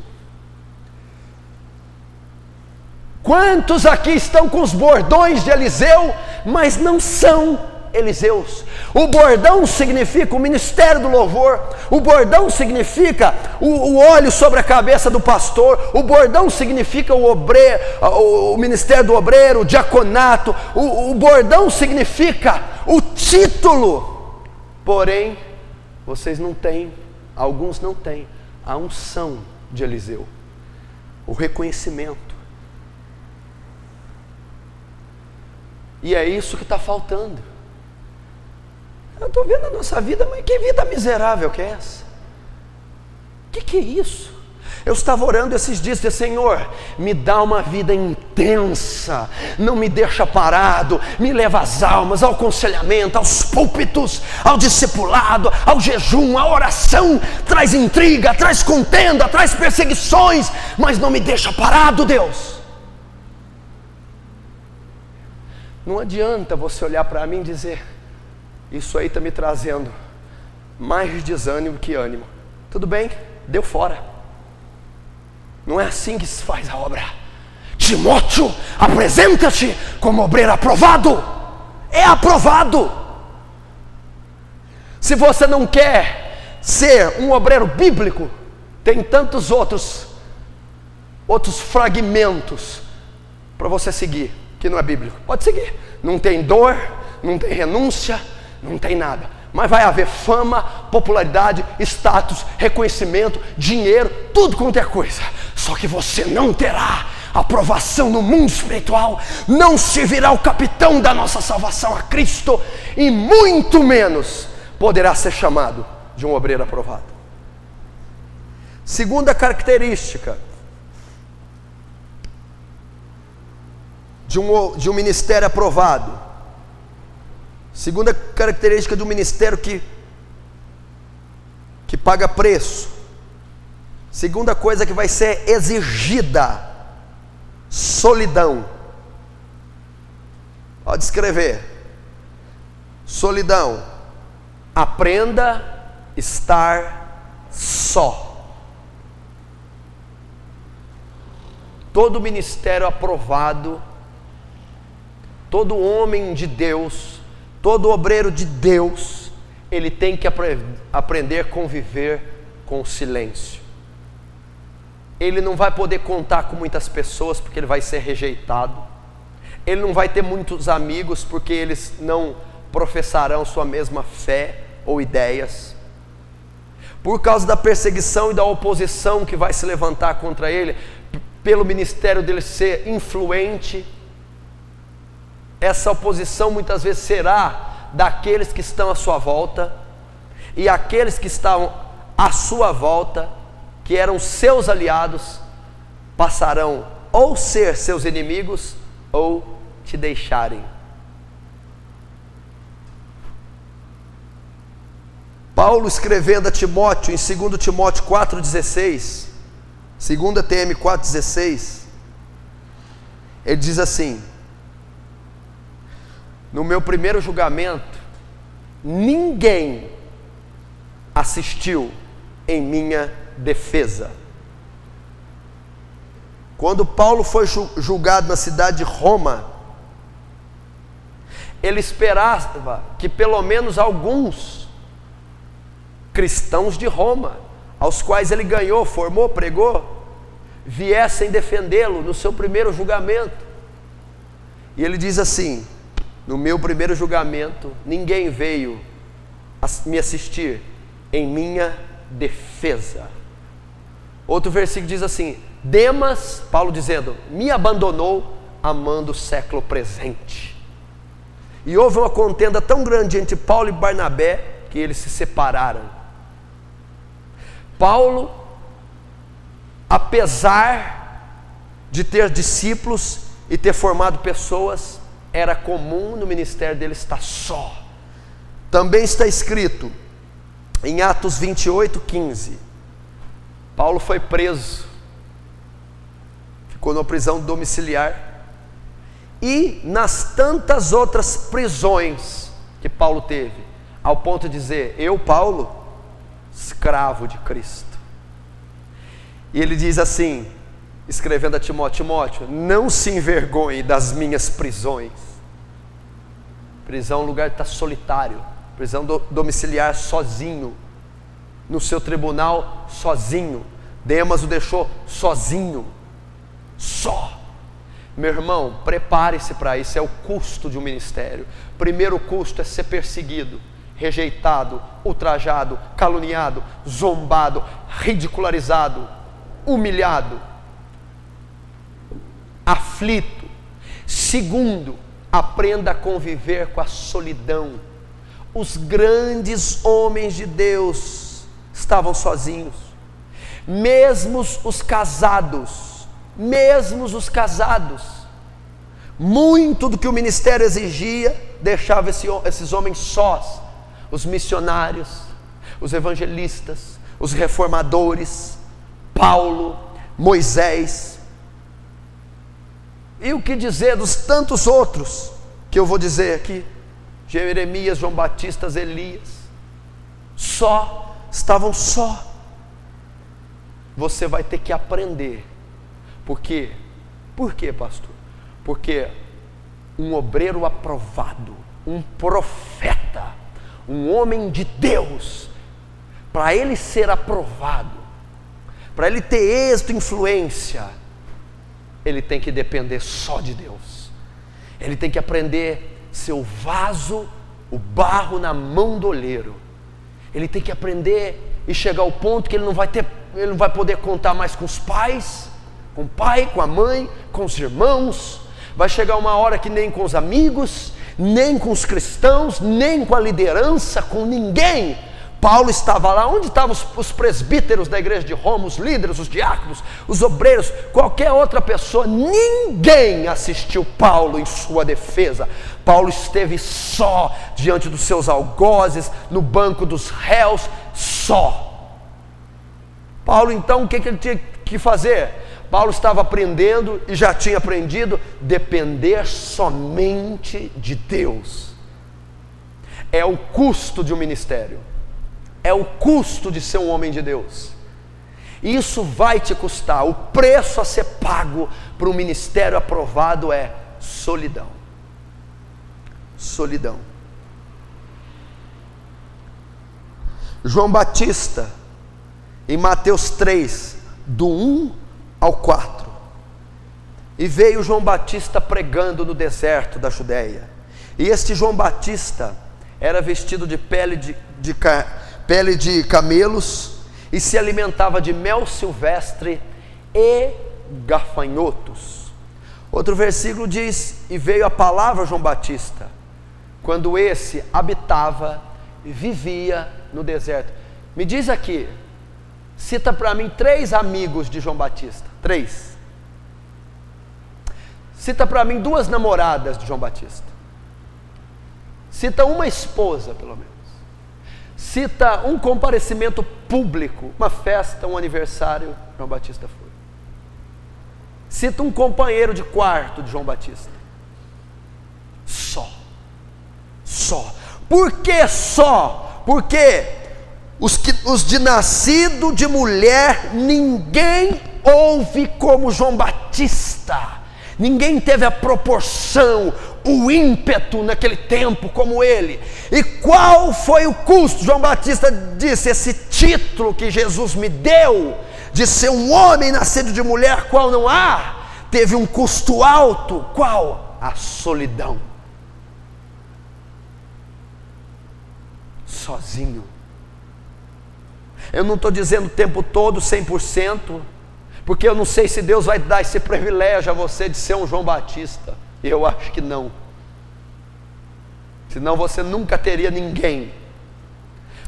Quantos aqui estão com os bordões de Eliseu, mas não são Eliseus? O bordão significa o ministério do louvor, o bordão significa o óleo sobre a cabeça do pastor, o bordão significa o ministério do obreiro, o diaconato, o bordão significa o título. Porém, vocês não têm, alguns não têm, a unção de Eliseu, o reconhecimento. E é isso que está faltando. Eu estou vendo a nossa vida, mas que vida miserável que é essa? Que é isso? Eu estava orando esses dias, disse, Senhor, me dá uma vida intensa, não me deixa parado, me leva às almas, ao aconselhamento, aos púlpitos, ao discipulado, ao jejum, à oração, traz intriga, traz contenda, traz perseguições, mas não me deixa parado, Deus. Não adianta você olhar para mim e dizer, isso aí está me trazendo mais desânimo que ânimo. Tudo bem, deu fora. Não é assim que se faz a obra. Timóteo, apresenta-te como obreiro aprovado. É aprovado. Se você não quer ser um obreiro bíblico, tem tantos outros fragmentos para você seguir, que não é bíblico. Pode seguir. Não tem dor, não tem renúncia, não tem nada. Mas vai haver fama, popularidade, status, reconhecimento, dinheiro, tudo quanto é coisa. Só que você não terá aprovação no mundo espiritual, não servirá o capitão da nossa salvação a Cristo, e muito menos poderá ser chamado de um obreiro aprovado. Segunda característica de um ministério aprovado. Segunda característica de um ministério que paga preço. Segunda coisa que vai ser exigida: solidão. Pode escrever: solidão. Aprenda a estar só. Todo ministério aprovado todo homem de Deus, todo obreiro de Deus, ele tem que aprender a conviver com o silêncio. Ele não vai poder contar com muitas pessoas porque ele vai ser rejeitado. Ele não vai ter muitos amigos porque eles não professarão sua mesma fé ou ideias. Por causa da perseguição e da oposição que vai se levantar contra ele, pelo ministério dele ser influente, essa oposição muitas vezes será daqueles que estão à sua volta, e aqueles que estavam à sua volta, que eram seus aliados, passarão ou ser seus inimigos ou te deixarem. Paulo escrevendo a Timóteo em 2 Timóteo 4,16, 2 TM 4,16, ele diz assim: no meu primeiro julgamento, ninguém assistiu em minha defesa. Quando Paulo foi julgado na cidade de Roma, ele esperava que pelo menos alguns cristãos de Roma, aos quais ele ganhou, formou, pregou, viessem defendê-lo no seu primeiro julgamento. E ele diz assim: no meu primeiro julgamento, ninguém veio me assistir em minha defesa. Outro versículo diz assim: Demas, Paulo dizendo, me abandonou amando o século presente. E houve uma contenda tão grande entre Paulo e Barnabé que eles se separaram. Paulo, apesar de ter discípulos e ter formado pessoas, era comum no ministério dele estar só. Também está escrito em Atos 28:15, Paulo foi preso, ficou numa prisão domiciliar, e nas tantas outras prisões que Paulo teve, ao ponto de dizer: eu, Paulo, escravo de Cristo. E ele diz assim, escrevendo a Timóteo: Timóteo, não se envergonhe das minhas prisões. Prisão é um lugar que está solitário, prisão domiciliar sozinho, no seu tribunal sozinho. Demas o deixou sozinho, só. Meu irmão, prepare-se para isso, é o custo de um ministério. Primeiro custo é ser perseguido, rejeitado, ultrajado, caluniado, zombado, ridicularizado, humilhado, aflito. Segundo, aprenda a conviver com a solidão. Os grandes homens de Deus estavam sozinhos, mesmo os casados, muito do que o ministério exigia, deixava esses homens sós. Os missionários, os evangelistas, os reformadores, Paulo, Moisés, e o que dizer dos tantos outros que eu vou dizer aqui, Jeremias, João Batista, Elias, estavam só. Você vai ter que aprender. Por quê? Por quê, pastor? Porque um obreiro aprovado, um profeta, um homem de Deus, para ele ser aprovado, para ele ter êxito e influência, ele tem que depender só de Deus. Ele tem que aprender a ser o vaso, o barro na mão do oleiro. Ele tem que aprender e chegar ao ponto que ele não vai poder contar mais com os pais, com o pai, com a mãe, com os irmãos. Vai chegar uma hora que nem com os amigos, nem com os cristãos, nem com a liderança, com ninguém. Paulo estava lá, onde estavam os presbíteros da igreja de Roma, os líderes, os diáconos, os obreiros, qualquer outra pessoa, ninguém assistiu Paulo em sua defesa. Paulo esteve só diante dos seus algozes, no banco dos réus, só. Paulo então, o que ele tinha que fazer? Paulo estava aprendendo, e já tinha aprendido, depender somente de Deus. É o custo de um ministério, é o custo de ser um homem de Deus. Isso vai te custar. O preço a ser pago para um ministério aprovado é solidão. solidão. João Batista, em Mateus 3, do 1 ao 4. E veio João Batista pregando no deserto da Judéia. E este João Batista era vestido de pele de camelos e se alimentava de mel silvestre e gafanhotos. Outro versículo diz: e veio a palavra a João Batista, quando esse habitava e vivia no deserto. Me diz aqui, cita para mim 3 amigos de João Batista. 3. Cita para mim 2 namoradas de João Batista. Cita uma esposa, pelo menos. Cita um comparecimento público, uma festa, um aniversário, João Batista foi. Cita um companheiro de quarto de João Batista. Só. Por que só? Porque os de nascido de mulher, ninguém houve como João Batista. Ninguém teve a proporção, o ímpeto naquele tempo como ele. E qual foi o custo? João Batista disse: esse título que Jesus me deu, de ser um homem nascido de mulher, qual não há, teve um custo alto. Qual? A solidão. Sozinho. Eu não estou dizendo o tempo todo 100%, porque eu não sei se Deus vai dar esse privilégio a você de ser um João Batista. Eu acho que não. Senão você nunca teria ninguém.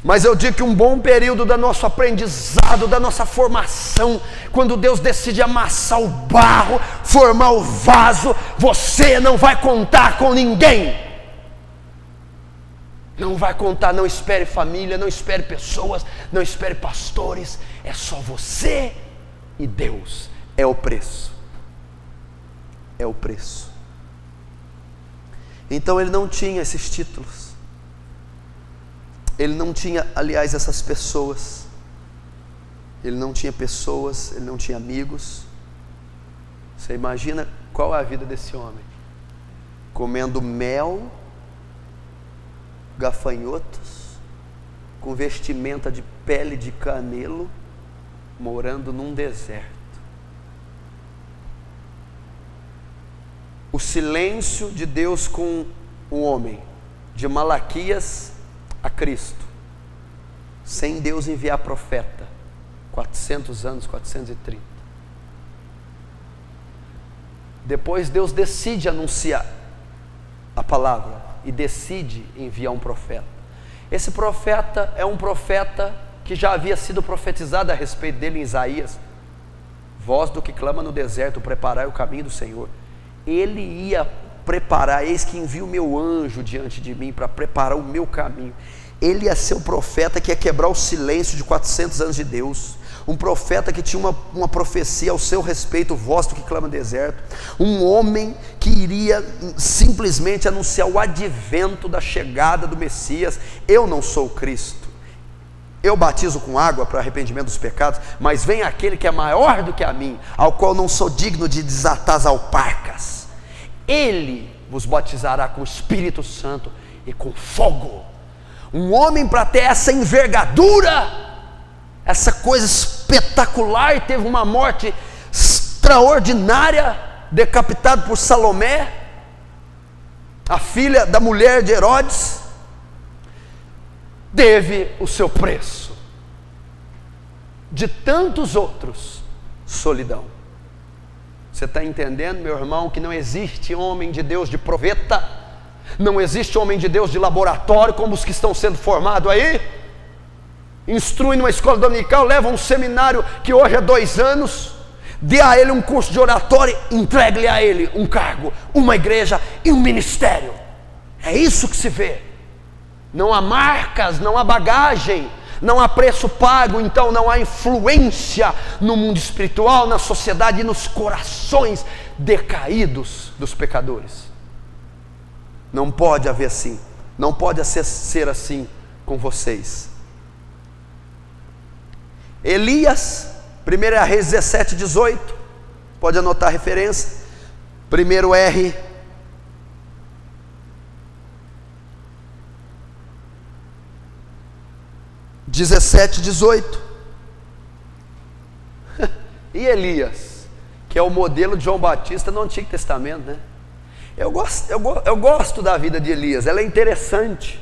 Mas eu digo que um bom período do nosso aprendizado, da nossa formação, quando Deus decide amassar o barro, formar o vaso, você não vai contar com ninguém. Não vai contar, não espere família, não espere pessoas, não espere pastores. É só você e Deus. É o preço. É o preço. Então ele não tinha esses títulos. Ele não tinha, aliás, essas pessoas. Ele não tinha pessoas, ele não tinha amigos. Você imagina qual é a vida desse homem? Comendo mel, gafanhotos, com vestimenta de pele de camelo, morando num deserto. O silêncio de Deus com o homem, de Malaquias a Cristo, sem Deus enviar profeta, 400 anos, 430. Depois Deus decide anunciar a palavra e decide enviar um profeta. Esse profeta é um profeta que já havia sido profetizado a respeito dele em Isaías: voz do que clama no deserto, preparai o caminho do Senhor. Ele ia preparar: eis que envio o meu anjo diante de mim para preparar o meu caminho. Ele ia ser o profeta que ia quebrar o silêncio de 400 anos de Deus. Um profeta que tinha uma profecia ao seu respeito, voz do que clama no deserto. Um homem que iria simplesmente anunciar o advento da chegada do Messias. Eu não sou o Cristo, eu batizo com água para arrependimento dos pecados, mas vem aquele que é maior do que a mim, ao qual não sou digno de desatar as alparcas. Ele vos batizará com o Espírito Santo e com fogo. Um homem para ter essa envergadura, essa coisa espetacular, e teve uma morte extraordinária, decapitado por Salomé, a filha da mulher de Herodes, teve o seu preço. De tantos outros, solidão. Você está entendendo, meu irmão, que não existe homem de Deus de proveta, não existe homem de Deus de laboratório como os que estão sendo formados aí? Instrui numa escola dominical, leva um seminário que hoje é 2 anos, dê a ele um curso de oratório, entregue-lhe a ele um cargo, uma igreja e um ministério. É isso que se vê. Não há marcas, não há bagagem, não há preço pago, então não há influência no mundo espiritual, na sociedade e nos corações decaídos dos pecadores. Não pode haver assim, não pode ser assim com vocês. Elias, 1 Reis 17, 18, pode anotar a referência, primeiro R, 17, 18. E Elias, que é o modelo de João Batista no Antigo Testamento, né? Eu gosto da vida de Elias, ela é interessante.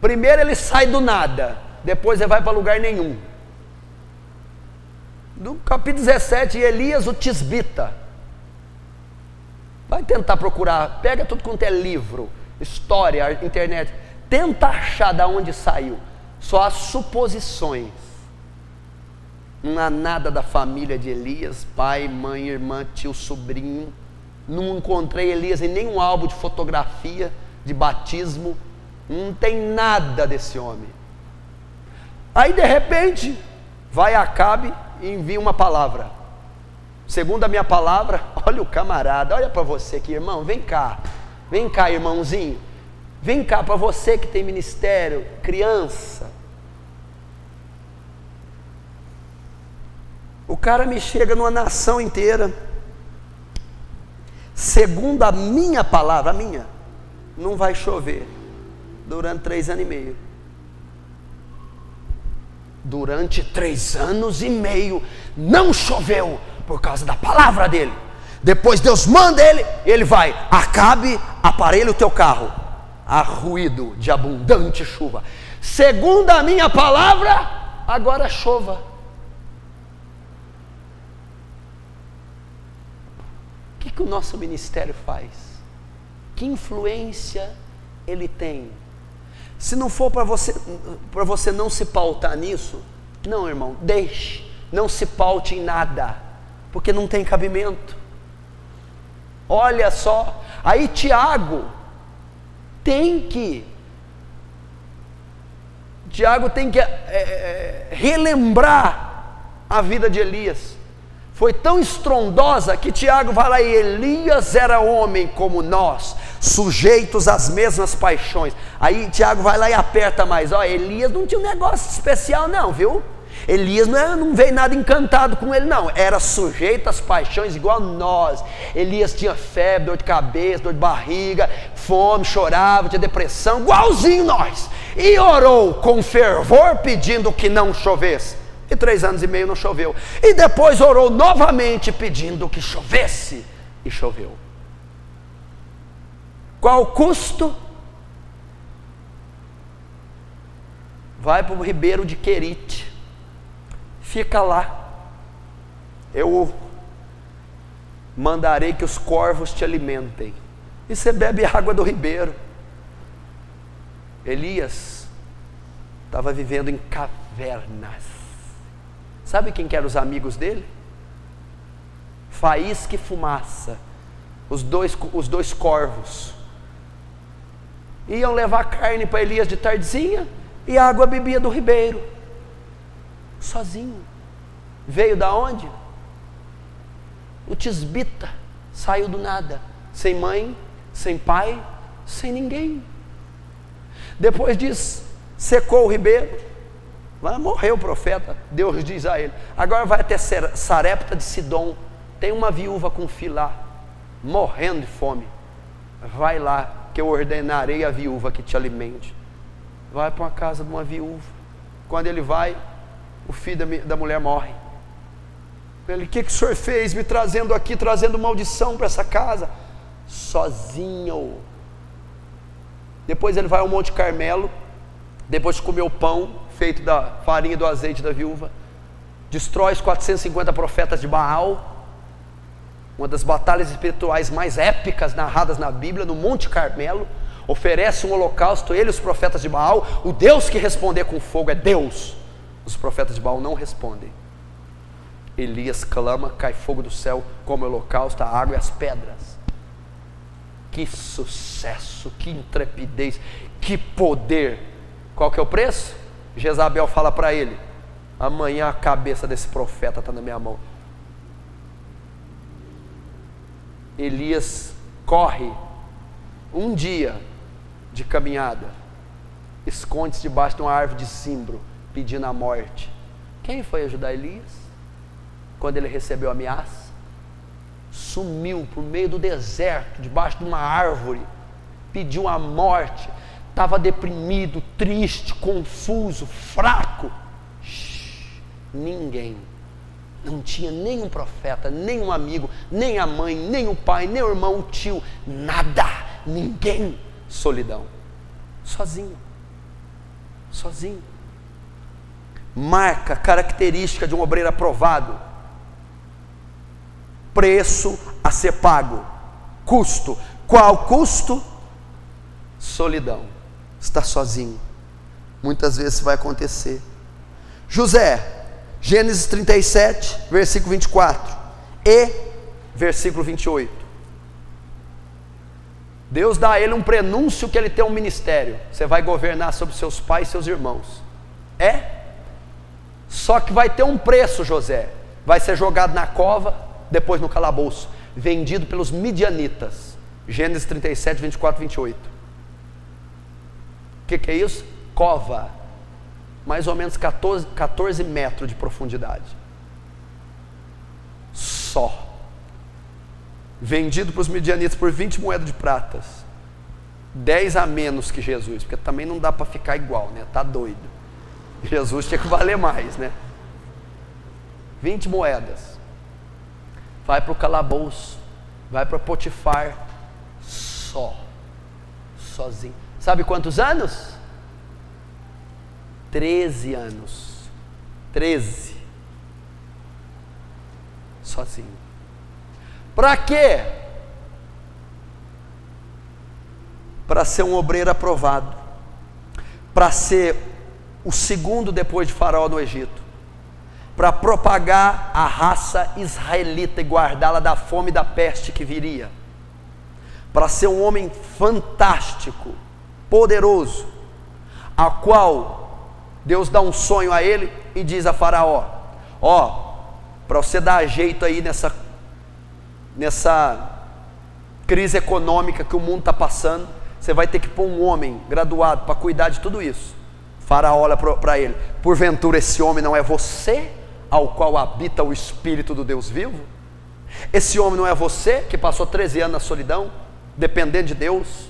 Primeiro ele sai do nada, depois ele vai para lugar nenhum. No capítulo 17, Elias o tisbita. Vai tentar procurar, pega tudo quanto é livro, história, internet, tenta achar de onde saiu. Só há suposições. Não há nada da família de Elias, pai, mãe, irmã, tio, sobrinho. Não encontrei Elias em nenhum álbum de fotografia, de batismo. Não tem nada desse homem. Aí de repente, vai Acabe e envia uma palavra. Segundo a minha palavra, olha o camarada, olha para você aqui, irmão, vem cá, irmãozinho. Vem cá, para você que tem ministério, criança. O cara me chega numa nação inteira. Segundo a minha palavra, não vai chover durante 3 anos e meio. Durante 3 anos e meio não choveu por causa da palavra dele. Depois Deus manda ele vai, Acabe, aparelha o teu carro. Há ruído de abundante chuva. Segundo a minha palavra, agora chova. O que o nosso ministério faz? Que influência ele tem? Se não for para você não se pautar nisso, não, irmão, deixe, não se paute em nada, porque não tem cabimento. Olha só, aí Tiago tem que relembrar a vida de Elias. Foi tão estrondosa que Tiago vai lá e Elias era homem como nós, sujeitos às mesmas paixões. Aí Tiago vai lá e aperta mais. Elias não tinha um negócio especial não, viu? Elias não veio nada encantado com ele não, era sujeito às paixões igual nós. Elias tinha febre, dor de cabeça, dor de barriga, fome, chorava, tinha depressão, igualzinho nós. E orou com fervor pedindo que não chovesse. E 3 anos e meio não choveu. E depois orou novamente pedindo que chovesse. E choveu. Qual o custo? Vai para o ribeiro de Querite. Fica lá. Eu mandarei que os corvos te alimentem. E você bebe água do ribeiro. Elias estava vivendo em cavernas. Sabe quem que eram os amigos dele? Faísca e Fumaça, os dois corvos. Iam levar carne para Elias de tardezinha e a água bebia do ribeiro. Sozinho. Veio da onde? O tisbita saiu do nada, sem mãe, sem pai, sem ninguém. Depois disso, secou o ribeiro. Morreu o profeta. Deus diz a ele: agora vai até Sarepta de Sidom, tem uma viúva com filho lá, morrendo de fome. Vai lá, que eu ordenarei a viúva que te alimente. Vai para uma casa de uma viúva. Quando ele vai, o filho da mulher morre. Ele: o que o senhor fez me trazendo aqui, trazendo maldição para essa casa? Sozinho. Depois ele vai ao Monte Carmelo, depois de comer o pão feito da farinha e do azeite da viúva, destrói os 450 profetas de Baal, uma das batalhas espirituais mais épicas narradas na Bíblia, no Monte Carmelo. Oferece um holocausto, ele e os profetas de Baal. O Deus que responder com fogo é Deus. Os profetas de Baal não respondem. Elias clama, cai fogo do céu, come o holocausto, a água e as pedras. Que sucesso, que intrepidez, que poder. Qual que é o preço? Jezabel fala para ele: amanhã a cabeça desse profeta está na minha mão. Elias corre um dia de caminhada, esconde-se debaixo de uma árvore de zimbro, pedindo a morte. Quem foi ajudar Elias quando ele recebeu a ameaça? Sumiu por meio do deserto, debaixo de uma árvore, pediu a morte. estava deprimido, triste, confuso, fraco. Ninguém, não tinha nenhum profeta, nem um amigo, nem a mãe, nem o pai, nem o irmão, o tio, nada, ninguém. Solidão, sozinho, sozinho. Marca, característica de um obreiro aprovado: preço a ser pago, custo. Qual custo? Solidão. Está sozinho. Muitas vezes vai acontecer. José, Gênesis 37, versículo 24 e versículo 28. Deus dá a ele um prenúncio que ele tem um ministério. Você vai governar sobre seus pais e seus irmãos. Só que vai ter um preço, José. Vai ser jogado na cova, depois no calabouço, vendido pelos midianitas. Gênesis 37, 24, 28. O que é isso? Cova, mais ou menos 14 metros de profundidade. Só. Vendido para os midianitas por 20 moedas de pratas. 10 a menos que Jesus, porque também não dá para ficar igual, né? Tá doido. Jesus tinha que valer mais, né? 20 moedas. Vai para o calabouço, vai para Potifar, sozinho. Sabe quantos anos? 13 anos. 13. Sozinho. Para quê? Para ser um obreiro aprovado, para ser o segundo depois de Faraó no Egito, para propagar a raça israelita e guardá-la da fome e da peste que viria, para ser um homem fantástico, poderoso, a qual Deus dá um sonho a ele e diz a Faraó: para você dar jeito aí nessa crise econômica que o mundo está passando, você vai ter que pôr um homem graduado para cuidar de tudo isso. Faraó olha para ele: porventura esse homem não é você, ao qual habita o Espírito do Deus vivo? Esse homem não é você, que passou 13 anos na solidão, dependendo de Deus,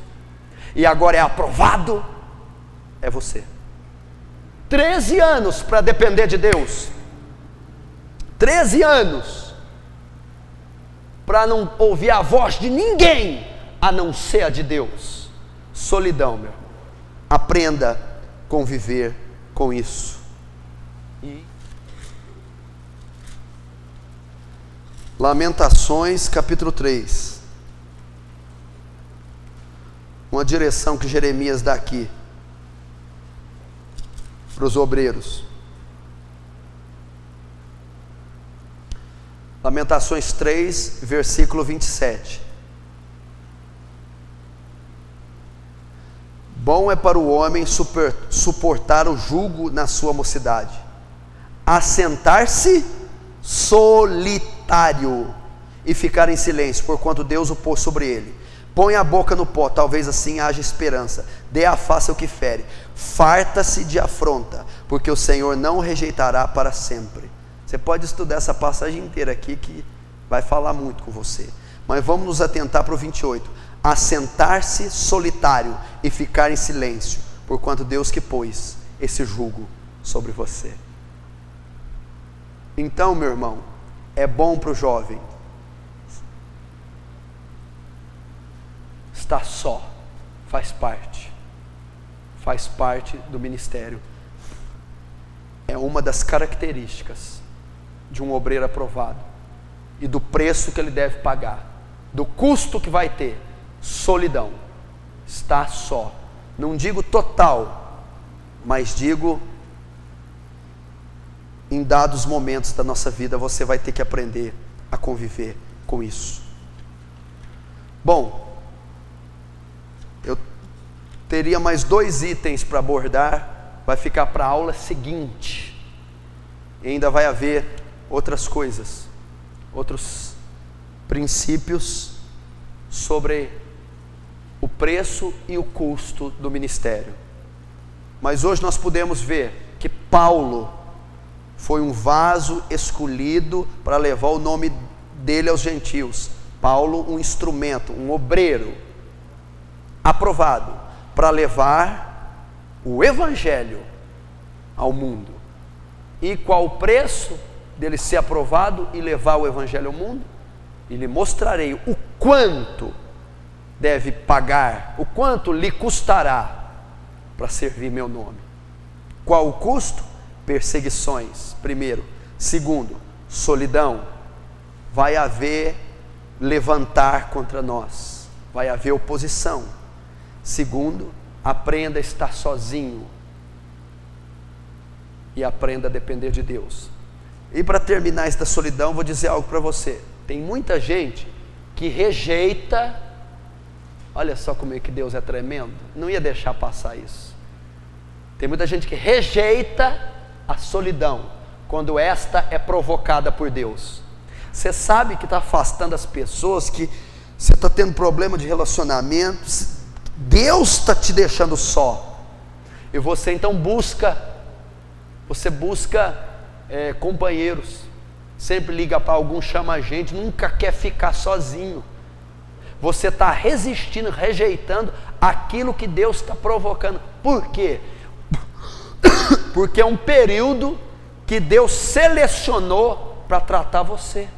e agora é aprovado? É você. 13 anos para depender de Deus, 13 anos para não ouvir a voz de ninguém a não ser a de Deus. Solidão, meu irmão. Aprenda a conviver com isso. Lamentações capítulo 3. Uma direção que Jeremias dá aqui para os obreiros. Lamentações 3, versículo 27. Bom é para o homem suportar o jugo na sua mocidade, assentar-se solitário e ficar em silêncio, porquanto Deus o pôs sobre ele. Põe a boca no pó, talvez assim haja esperança. Dê à face o que fere. Farta-se de afronta, porque o Senhor não o rejeitará para sempre. Você pode estudar essa passagem inteira aqui, que vai falar muito com você. Mas vamos nos atentar para o 28. Assentar-se solitário e ficar em silêncio, porquanto Deus que pôs esse jugo sobre você. Então, meu irmão, é bom para o jovem estar só. Faz parte do ministério. É uma das características de um obreiro aprovado, e do preço que ele deve pagar, do custo que vai ter. Solidão. Estar só. Não digo total, mas digo, em dados momentos da nossa vida, você vai ter que aprender a conviver com isso. Bom, eu teria mais 2 itens para abordar, vai ficar para a aula seguinte. E ainda vai haver outras coisas, outros princípios sobre o preço e o custo do ministério. Mas hoje nós podemos ver que Paulo foi um vaso escolhido para levar o nome dele aos gentios. Paulo, um instrumento, um obreiro aprovado, para levar o Evangelho ao mundo. E qual o preço dele ser aprovado e levar o Evangelho ao mundo? E lhe mostrarei o quanto deve pagar, o quanto lhe custará para servir meu nome. Qual o custo? Perseguições, primeiro. Segundo, solidão. Vai haver levantar contra nós, vai haver oposição. Segundo, aprenda a estar sozinho e aprenda a depender de Deus. E para terminar esta solidão, vou dizer algo para você. Tem muita gente que rejeita. Olha só como é que Deus é tremendo. Não ia deixar passar isso. Tem muita gente que rejeita a solidão quando esta é provocada por Deus. Você sabe que está afastando as pessoas, que você está tendo problema de relacionamento, Deus está te deixando só, e você então busca companheiros, sempre liga para algum, chama a gente, nunca quer ficar sozinho. Você está resistindo, rejeitando aquilo que Deus está provocando. Por quê? Porque é um período que Deus selecionou para tratar você,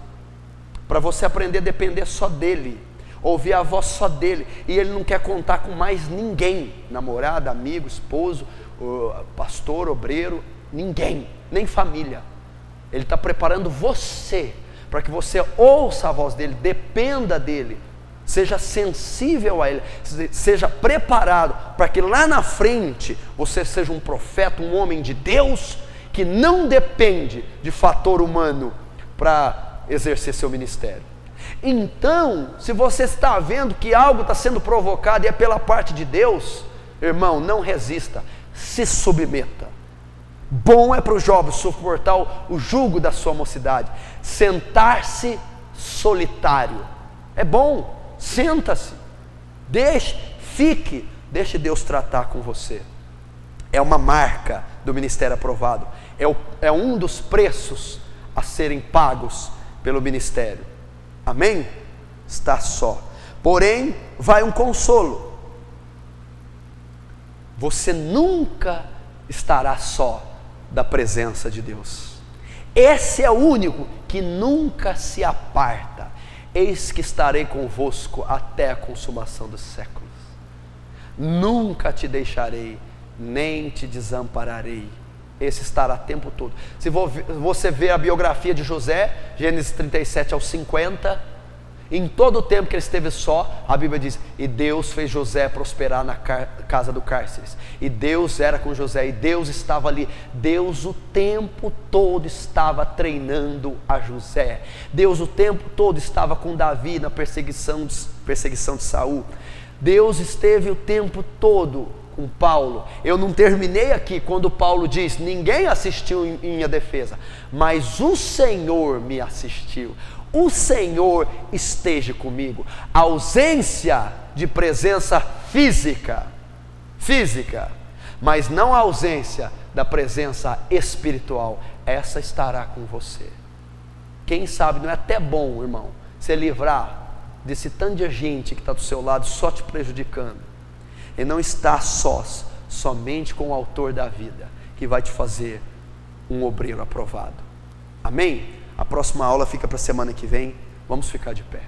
para você aprender a depender só dEle, ouvir a voz só dEle, e Ele não quer contar com mais ninguém, namorada, amigo, esposo, pastor, obreiro, ninguém, nem família. Ele está preparando você, para que você ouça a voz dEle, dependa dEle, seja sensível a Ele, seja preparado, para que lá na frente, você seja um profeta, um homem de Deus, que não depende de fator humano, para exercer seu ministério. Então, se você está vendo que algo está sendo provocado e é pela parte de Deus, irmão, não resista, se submeta. Bom é para o jovem suportar o jugo da sua mocidade, sentar-se solitário, é bom, senta-se, deixe Deus tratar com você. É uma marca do ministério aprovado, é um dos preços a serem pagos pelo ministério. Amém? Está só. Porém, vai um consolo. Você nunca estará só da presença de Deus. Esse é o único que nunca se aparta. Eis que estarei convosco até a consumação dos séculos. Nunca te deixarei, nem te desampararei. Esse estará o tempo todo. Se você ver a biografia de José, Gênesis 37 ao 50, em todo o tempo que ele esteve só, a Bíblia diz, e Deus fez José prosperar na casa do cárcere, e Deus era com José, e Deus estava ali. Deus o tempo todo estava treinando a José. Deus o tempo todo estava com Davi na perseguição de Saul. Deus esteve o tempo todo com Paulo. Eu não terminei aqui quando Paulo diz, ninguém assistiu em minha defesa, mas o Senhor me assistiu. O Senhor esteja comigo. A ausência de presença física, mas não a ausência da presença espiritual, essa estará com você. Quem sabe não é até bom, irmão, se livrar desse tanto de gente que está do seu lado só te prejudicando, e não estar somente com o autor da vida, que vai te fazer um obreiro aprovado. Amém? A próxima aula fica para a semana que vem. Vamos ficar de pé.